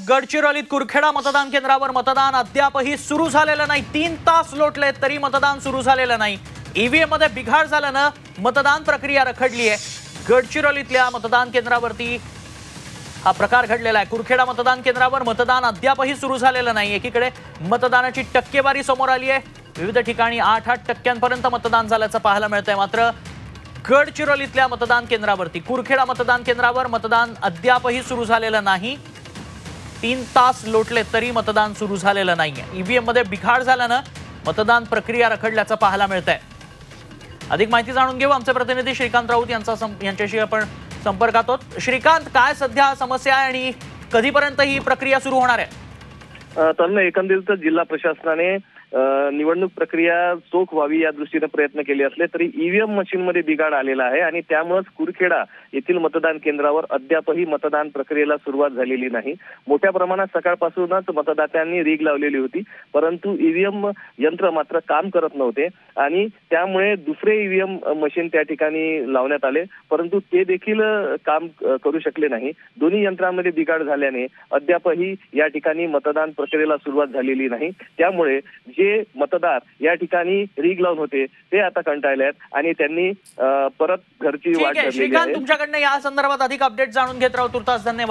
गडचिरोलीत कुरखेडा मतदान केंद्रावर मतदान अद्यापही सुरू झालेलं नाही। 3 तास लोटले तरी मतदान सुरू झालेलं नाही। ईव्हीएम मध्ये बिघाड झाल्यानं मतदान प्रक्रिया रखडली आहे। गडचिरोलीतल्या मतदान केंद्रावरती हा प्रकार घडलेला आहे। कुरखेडा मतदान केंद्रावर मतदान अद्यापही सुरू झालेलं नाही। एकीकडे मतदानाची टक्केवारी समोर आली आहे। विविध ठिकाणी 8% मतदान झाल्याचं पाहायला मिळतंय। मात्र गडचिरोलीतल्या मतदान केंद्रावरती कुरखेडा मतदान केंद्रावर मतदान अद्यापही सुरू झालेलं नाही। 3 तास लोटले तरी मतदान सुरू झालेलं नाहीये। ईव्हीएम मध्ये बिघाड झाल्यानं मतदान प्रक्रिया रखडल्याचं पाहायला मिळतंय। अधिक माहिती जाणून घेऊ आमचे प्रतिनिधी श्रीकांत राऊत यांच्याशी आपण संपर्कात आहोत। श्रीकांत, काय सध्या समस्या आहे आणि कधीपर्यंत ही प्रक्रिया सुरू होणार आहे? तन्मय, एकंदरीत जिल्हा प्रशासनाने निवडणूक प्रक्रिया चोख व्हावी या दृष्टीने प्रयत्न केले असले तरी ईव्हीएम मशीनमध्ये बिघाड आलेला आहे आणि त्यामुळेच कुरखेडा येथील मतदान केंद्रावर अद्यापही मतदान प्रक्रियेला सुरुवात झालेली नाही। मोठ्या प्रमाणात सकाळपासूनच मतदात्यांनी रीग लावलेली होती, परंतु ईव्हीएम यंत्र मात्र काम करत नव्हते आणि त्यामुळे दुसरे ईव्हीएम मशीन त्या ठिकाणी लावण्यात आले, परंतु ते देखील काम करू शकले नाही। दोन्ही यंत्रांमध्ये बिघाड झाल्याने अद्यापही या ठिकाणी मतदान प्रक्रियेला सुरुवात झालेली नाही। त्यामुळे जे मतदार या ठिकाणी रीग लावून होते ते आता कंटाळले आहेत आणि त्यांनी परत घरची वाट धरलेली आहे। श्रीकांत, तुमच्याकडनं या संदर्भात अधिक अपडेट जाणून घेत राहू। तुर्तास धन्यवाद।